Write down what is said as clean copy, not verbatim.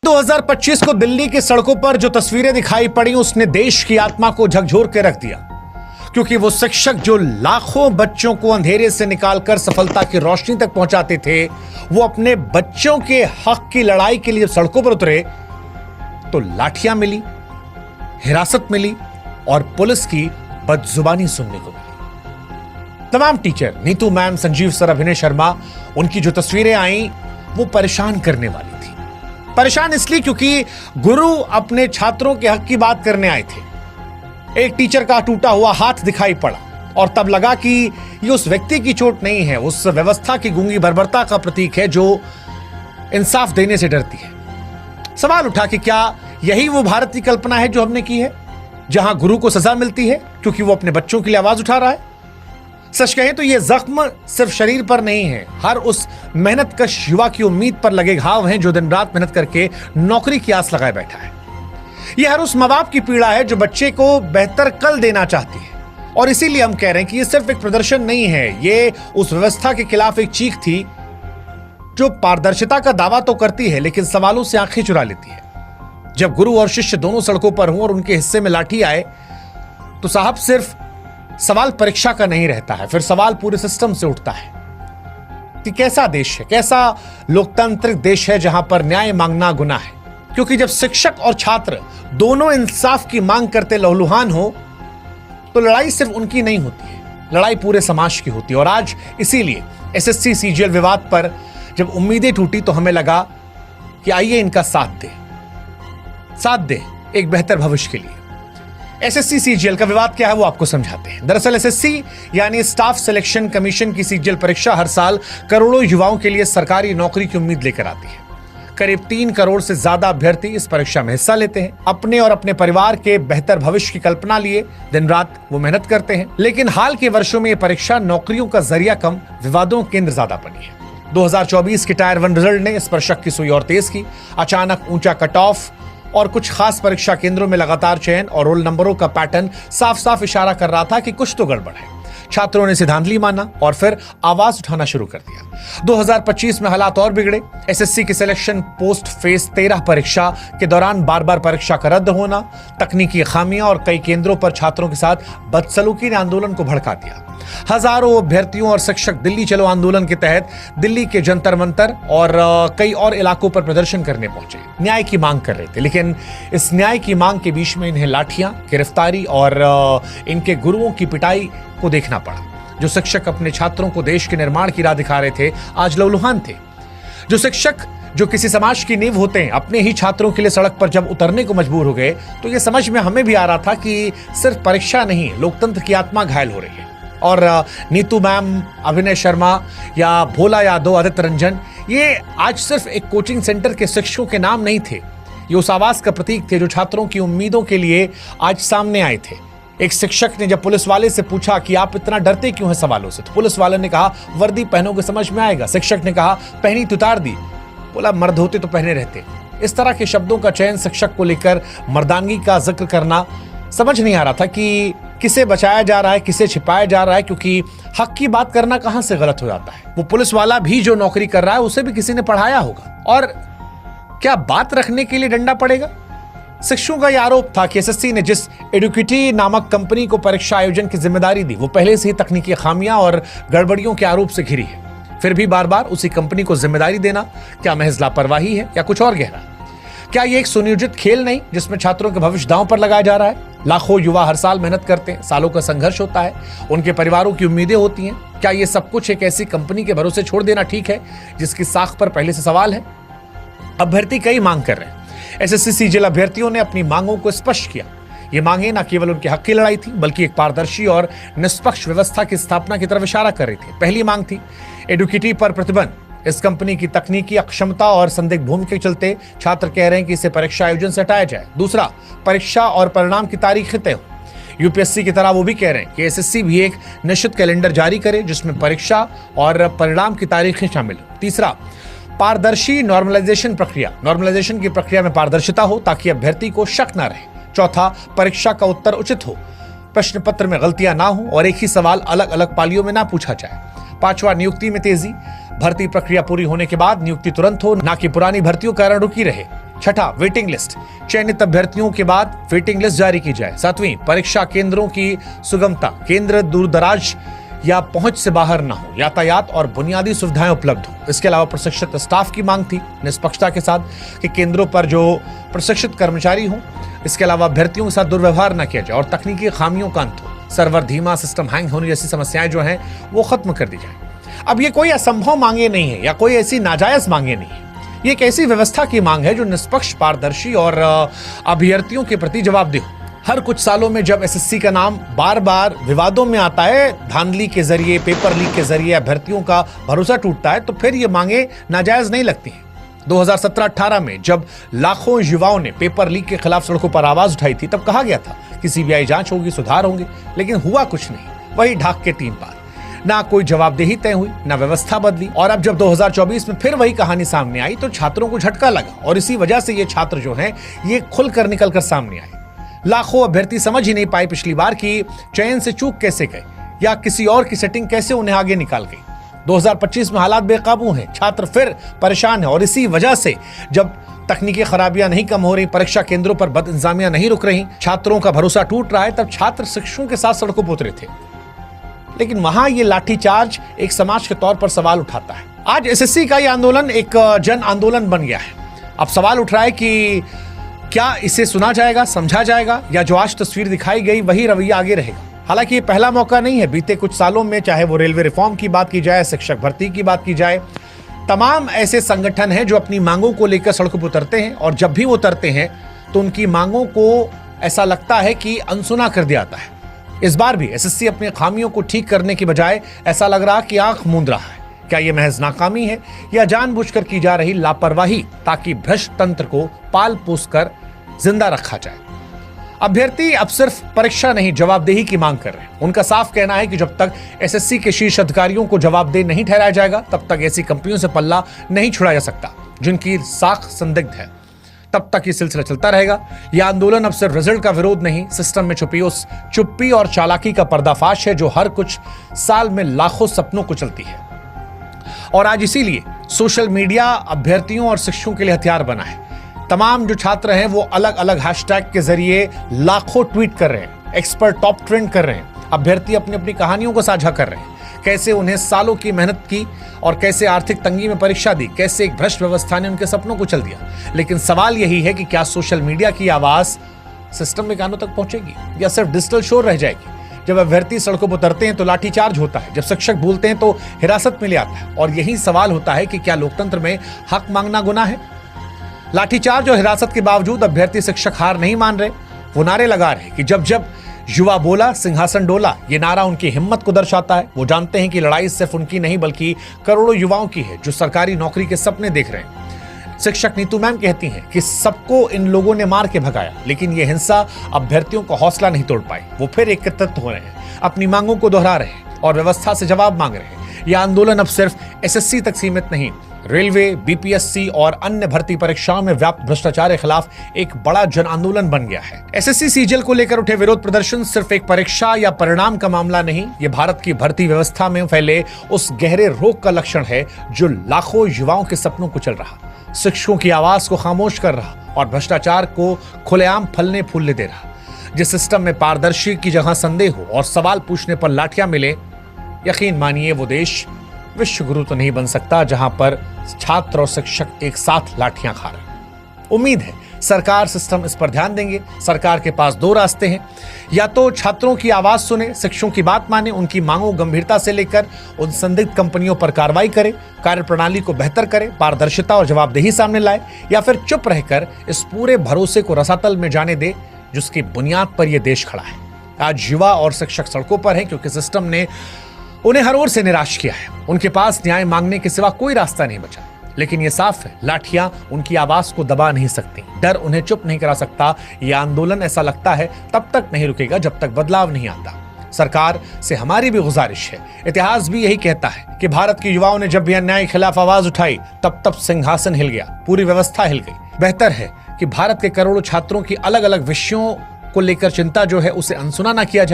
2025 को दिल्ली की सड़कों पर जो तस्वीरें दिखाई पड़ी उसने देश की आत्मा को झकझोर के रख दिया, क्योंकि वो शिक्षक जो लाखों बच्चों को अंधेरे से निकालकर सफलता की रोशनी तक पहुंचाते थे, वो अपने बच्चों के हक की लड़ाई के लिए सड़कों पर उतरे तो लाठियां मिली, हिरासत मिली और पुलिस की बदजुबानी सुनने को मिली। तमाम teacher, Neetu ma'am, Sanjeev sir, अभिनय शर्मा, उनकी जो तस्वीरें आई वो परेशान करने वाली थी। परेशान इसलिए क्योंकि गुरु अपने छात्रों के हक की बात करने आए थे। एक टीचर का टूटा हुआ हाथ दिखाई पड़ा और तब लगा कि ये उस व्यक्ति की चोट नहीं है, उस व्यवस्था की गूंगी बर्बरता का प्रतीक है जो इंसाफ देने से डरती है। सवाल उठा कि क्या यही वो भारत की कल्पना है जो हमने की है, जहां गुरु को सजा मिलती है क्योंकि वो अपने बच्चों के लिए आवाज उठा रहा है? सच कहें तो ये जख्म सिर्फ शरीर पर नहीं है, हर उस मेहनतकश युवा की उम्मीद पर लगे घाव हैं जो दिन रात मेहनत करके नौकरी की आस लगाए बैठा है। ये हर उस माँ बाप की पीड़ा है जो बच्चे को बेहतर कल देना चाहती है। और इसीलिए हम कह रहे हैं कि ये सिर्फ एक प्रदर्शन नहीं है, ये उस व्यवस्था के खिलाफ एक चीख थी जो पारदर्शिता का दावा तो करती है लेकिन सवालों से आंखें चुरा लेती है। जब गुरु और शिष्य दोनों सड़कों पर हों और उनके हिस्से में लाठी आए तो साहब सिर्फ सवाल परीक्षा का नहीं रहता है, फिर सवाल पूरे सिस्टम से उठता है कि कैसा देश है, कैसा लोकतांत्रिक देश है जहां पर न्याय मांगना गुनाह है। क्योंकि जब शिक्षक और छात्र दोनों इंसाफ की मांग करते लहूलुहान हो तो लड़ाई सिर्फ उनकी नहीं होती है, लड़ाई पूरे समाज की होती है। और आज इसीलिए एसएससी सीजीएल विवाद पर जब उम्मीदें टूटी तो हमें लगा कि आइए इनका साथ दे एक बेहतर भविष्य के लिए। एसएससी सीजीएल का विवाद क्या है वो आपको समझाते हैं। दरअसल एसएससी यानी स्टाफ सिलेक्शन कमीशन की सीजीएल परीक्षा हर साल करोड़ों युवाओं के लिए सरकारी नौकरी की उम्मीद लेकर आती है। करीब 3 करोड़ से ज्यादा अभ्यर्थी इस परीक्षा में हिस्सा लेते हैं। अपने और अपने परिवार के बेहतर भविष्य की कल्पना लिए दिन रात वो मेहनत करते हैं। लेकिन हाल के वर्षों में यह परीक्षा नौकरियों का जरिया कम, विवादों के केंद्र ज्यादा बनी है। 2024 के टायर 1 रिजल्ट ने इस पर शक की सुई और तेज की। अचानक ऊंचा कट ऑफ और कुछ खास परीक्षा केंद्रों में लगातार चयन और रोल नंबरों का पैटर्न साफ साफ इशारा कर रहा था कि कुछ तो गड़बड़ है। छात्रों ने सिद्धांतली माना और फिर आवाज उठाना शुरू कर दिया। 2025 में हालात और बिगड़े। एसएससी की सिलेक्शन पोस्ट फेज 13 परीक्षा के दौरान बार-बार परीक्षा का रद्द होना, तकनीकी खामियां और कई केंद्रों पर छात्रों के साथ बदसलूकी ने आंदोलन को भड़का दिया। हजारों अभ्यर्थियों और शिक्षक दिल्ली चलो आंदोलन के तहत दिल्ली के जंतर मंतर और कई और इलाकों पर प्रदर्शन करने पहुंचे, न्याय की मांग कर रहे थे। लेकिन इस न्याय की मांग के बीच में इन्हें लाठियां, गिरफ्तारी और इनके गुरुओं की पिटाई को देखना पड़ा। जो शिक्षक अपने छात्रों को देश के निर्माण की राह दिखा रहे थे आज लहूलुहान थे। जो शिक्षक जो किसी समाज की नींव होते हैं अपने ही छात्रों के लिए सड़क पर जब उतरने को मजबूर हो गए तो यह समझ में हमें भी आ रहा था कि सिर्फ परीक्षा नहीं, लोकतंत्र की आत्मा घायल हो रही है। और नीतू मैम, अभिनय शर्मा या भोला यादव, आदित्य रंजन, ये आज सिर्फ एक कोचिंग सेंटर के शिक्षकों के नाम नहीं थे, ये उस आवाज का प्रतीक थे जो छात्रों की उम्मीदों के लिए आज सामने आए थे। एक शिक्षक ने जब पुलिस वाले से पूछा कि आप इतना डरते क्यों हैं सवालों से, तो पुलिस वाले ने कहा वर्दी पहनोगे समझ में आएगा। शिक्षक ने कहा पहनी तो उतार दी, बोला मर्द होते तो पहने रहते। इस तरह के शब्दों का चयन शिक्षक को लेकर मर्दानगी का जिक्र करना, समझ नहीं आ रहा था कि किसे बचाया जा रहा है, किसे छिपाया जा रहा है, क्योंकि हक की बात करना कहां से गलत हो जाता है। वो पुलिस वाला भी जो नौकरी कर रहा है उसे भी किसी ने पढ़ाया होगा, और क्या बात रखने के लिए डंडा पड़ेगा? शिक्षकों का यह आरोप था कि एसएससी ने जिस एडुकेटी नामक कंपनी को परीक्षा आयोजन की जिम्मेदारी दी वो पहले से ही तकनीकी खामियां और गड़बड़ियों के आरोप से घिरी है। फिर भी बार बार उसी कंपनी को जिम्मेदारी देना क्या महज लापरवाही है या कुछ और गहरा? क्या ये एक सुनियोजित खेल नहीं जिसमें छात्रों के भविष्य दांव पर लगाया जा रहा है? लाखों युवा हर साल मेहनत करते हैं, सालों का संघर्ष होता है, उनके परिवारों की उम्मीदें होती हैं। क्या ये सब कुछ एक ऐसी कंपनी के भरोसे छोड़ देना ठीक है जिसकी साख पर पहले से सवाल है? अभ्यर्थी कई मांग कर रहे हैं। एसएससी सीजीएल अभ्यर्थियों ने अपनी मांगों को स्पष्ट किया। ये मांगे न केवल उनके हक की लड़ाई थी बल्कि एक पारदर्शी और निष्पक्ष व्यवस्था की स्थापना की तरफ इशारा कर रही थी। पहली मांग थी एडुकेटी पर प्रतिबंध। इस कंपनी की तकनीकी अक्षमता और संदिग्ध भूमि के चलते छात्र कह रहे हैं कि इसे परीक्षा आयोजन से हटाया जाए। दूसरा, परीक्षा और परिणाम की तारीखें तय हो। यूपीएससी की तरह वो भी कह रहे हैं कि एसएससी भी एक निश्चित कैलेंडर जारी करे जिसमें परीक्षा और परिणाम की तारीखें शामिल हो। तीसरा, पारदर्शी नॉर्मलाइजेशन प्रक्रिया, नॉर्मलाइजेशन की प्रक्रिया में पारदर्शिता हो ताकि अभ्यर्थी को शक न रहे। चौथा, परीक्षा का उत्तर उचित हो, प्रश्न पत्र में गलतियां ना हो और एक ही सवाल अलग अलग पालियों में ना पूछा जाए। पांचवा, नियुक्ति में तेजी, भर्ती प्रक्रिया पूरी होने के बाद नियुक्ति तुरंत हो, ना कि पुरानी भर्तियों के कारण रुकी रहे। छठा, वेटिंग लिस्ट। चयनित अभ्यर्थियों के बाद वेटिंग लिस्ट जारी की जाए। सातवीं, परीक्षा केंद्रों की सुगमता, केंद्र दूर दराज या पहुंच से बाहर ना हो, यातायात और बुनियादी सुविधाएं उपलब्ध हो। इसके अलावा प्रशिक्षित स्टाफ की मांग थी निष्पक्षता के साथ कि केंद्रों पर जो प्रशिक्षित कर्मचारी हों, इसके अलावा अभ्यर्थियों के साथ दुर्व्यवहार न किया जाए और तकनीकी खामियों का अंत हो। सर्वर धीमा, सिस्टम हैंग होने जैसी समस्याएं जो हैं वो खत्म कर दी जाए। अब ये कोई असंभव मांगे नहीं है या कोई ऐसी नाजायज मांगे नहीं है। ये एक ऐसी व्यवस्था की मांग है जो निष्पक्ष, पारदर्शी और अभ्यर्थियों के प्रति जवाबदेह हो। हर कुछ सालों में जब एसएससी का नाम बार बार विवादों में आता है, धांधली के जरिए, पेपर लीक के जरिए अभ्यर्थियों का भरोसा टूटता है, तो फिर ये मांगे नाजायज नहीं लगती हैं। 2017-18 में जब लाखों युवाओं ने पेपर लीक के खिलाफ सड़कों पर आवाज उठाई थी, तब कहा गया था कि सीबीआई जांच होगी, सुधार होंगे, लेकिन हुआ कुछ नहीं। वही ढाक के 3 पार। ना कोई जवाबदेही तय हुई, ना व्यवस्था बदली। और अब जब 2024 में फिर वही कहानी सामने आई तो छात्रों को झटका लगा और इसी वजह से ये छात्र जो हैं ये खुलकर निकल कर सामने आए। लाखों अभ्यर्थी समझ ही नहीं पाए पिछली बार कि चयन से चूक कैसे गए या किसी और की सेटिंग कैसे उन्हें आगे निकाल गई। 2025 में हालात बेकाबू हैं, छात्र फिर परेशान है और इसी वजह से जब तकनीकी खराबियां नहीं कम हो रही, परीक्षा केंद्रों पर बदइंतजामियां नहीं रुक रही, छात्रों का भरोसा टूट रहा है, तब छात्र शिक्षकों के साथ सड़कों पर उतरे थे। लेकिन वहां ये लाठीचार्ज एक समाज के तौर पर सवाल उठाता है। आज एसएससी का ये आंदोलन एक जन आंदोलन बन गया है। अब सवाल उठ रहा है कि क्या इसे सुना जाएगा, समझा जाएगा, या जो आज तस्वीर दिखाई गई वही रवैया आगे रहेगा। हालांकि ये पहला मौका नहीं है। बीते कुछ सालों में, चाहे वो रेलवे रिफॉर्म की बात की जाए, शिक्षक भर्ती की बात की जाए, तमाम ऐसे संगठन हैं जो अपनी मांगों को लेकर सड़कों पर उतरते हैं और जब भी वो उतरते हैं तो उनकी मांगों को ऐसा लगता है कि अनसुना कर दिया जाता है। इस बार भी एसएससी अपनी खामियों को ठीक करने की बजाय ऐसा लग रहा कि आंख मूंद रहा है। क्या यह महज नाकामी है या जानबूझकर की जा रही लापरवाही ताकि भ्रष्ट तंत्र को पाल पोस कर जिंदा रखा जाए? अभ्यर्थी अब सिर्फ परीक्षा नहीं, जवाबदेही की मांग कर रहे हैं। उनका साफ कहना है कि जब तक एसएससी के शीर्ष अधिकारियों को जवाबदेह नहीं ठहराया जाएगा, तब तक ऐसी कंपनियों से पल्ला नहीं छुड़ाया जा सकता जिनकी साख संदिग्ध है। तब तक ये सिलसिला चलता रहेगा। यह आंदोलन अब सिर्फ रिजल्ट का विरोध नहीं, सिस्टम में छुपी उस चुप्पी और चालाकी का पर्दाफाश है जो हर कुछ साल में लाखों सपनों को चलती है। और आज इसीलिए सोशल मीडिया अभ्यर्थियों और शिक्षकों के लिए हथियार बना है। तमाम जो छात्र हैं वो अलग अलग हैशटैग के जरिए लाखों ट्वीट कर रहे हैं, एक्सपर्ट टॉप ट्रेंड कर रहे हैं। अभ्यर्थी अपनी अपनी कहानियों को साझा कर रहे हैं, कैसे उन्हें सालों की मेहनत की और कैसे आर्थिक तंगी में परीक्षा दी, कैसे एक भ्रष्ट व्यवस्था ने उनके सपनों को चल दिया। लेकिन सवाल यही है कि क्या सोशल मीडिया की आवाज सिस्टम में कानों तक पहुंचेगी या सिर्फ डिजिटल शोर रह जाएगी? जब अभ्यर्थी सड़कों पर उतरते हैं तो लाठीचार्ज होता है, जब शिक्षक भूलते हैं तो हिरासत में ले आता है। और यही सवाल होता है कि क्या लोकतंत्र में हक मांगना गुनाह है? लाठीचार्ज और हिरासत के बावजूद अभ्यर्थी शिक्षक हार नहीं मान रहे। वो नारे लगा रहे कि जब जब युवा बोला सिंहासन डोला। ये नारा उनकी हिम्मत को दर्शाता है। वो जानते हैं कि लड़ाई सिर्फ उनकी नहीं बल्कि करोड़ों युवाओं की है जो सरकारी नौकरी के सपने देख रहे हैं। शिक्षक नीतू मैम कहती हैं कि सबको इन लोगों ने मार के भगाया, लेकिन ये हिंसा अभ्यर्थियों का हौसला नहीं तोड़ पाई। वो फिर एकत्रित हो रहे हैं, अपनी मांगों को दोहरा रहे हैं और व्यवस्था से जवाब मांग रहे हैं। यह आंदोलन अब सिर्फ एसएससी तक सीमित नहीं, रेलवे, बीपीएससी और अन्य भर्ती परीक्षाओं में व्याप्त भ्रष्टाचार के खिलाफ एक बड़ा जन आंदोलन बन गया है। एसएससी सीजीएल को लेकर उठे विरोध प्रदर्शन सिर्फ एक परीक्षा या परिणाम का मामला नहीं, ये भारत की भर्ती व्यवस्था में फैले उस गहरे रोग का लक्षण है जो लाखों युवाओं के सपनों को चल रहा, शिक्षकों की आवाज को खामोश कर रहा और भ्रष्टाचार को खुलेआम फलने फूलने दे रहा। जिस सिस्टम में पारदर्शी की जगह संदेह हो और सवाल पूछने पर लाठियां मिले, यकीन मानिए वो देश विश्व गुरु तो नहीं बन सकता जहां पर छात्र और शिक्षक एक साथ लाठियां खा रहे हैं। उम्मीद है सरकार, सिस्टम इस पर ध्यान देंगे। सरकार के पास दो रास्ते हैं, या तो छात्रों की आवाज सुने, शिक्षकों की बात माने, उनकी मांगों गंभीरता से लेकर उन संदिग्ध कंपनियों पर कार्रवाई करे, कार्यप्रणाली को बेहतर करे, पारदर्शिता और जवाबदेही सामने लाए, या फिर चुप रहकर इस पूरे भरोसे को रसातल में जाने दे जिसकी बुनियाद पर यह देश खड़ा है। आज युवा और शिक्षक सड़कों पर हैं क्योंकि सिस्टम ने उन्हें हर ओर से निराश किया है। उनके पास न्याय मांगने के सिवा कोई रास्ता नहीं बचा। लेकिन यह साफ है, लाठियां उनकी आवाज को दबा नहीं सकती, डर उन्हें चुप नहीं करा सकता। यह आंदोलन ऐसा लगता है तब तक नहीं रुकेगा जब तक बदलाव नहीं आता। सरकार से हमारी भी गुजारिश है, इतिहास भी यही कहता है कि भारत के युवाओं ने जब भी अन्याय के खिलाफ आवाज उठाई तब सिंहासन हिल गया, पूरी व्यवस्था हिल गई। बेहतर है कि भारत के करोड़ों छात्रों की अलग अलग विषयों को लेकर चिंता जो है उसे अनसुना ना किया जाए।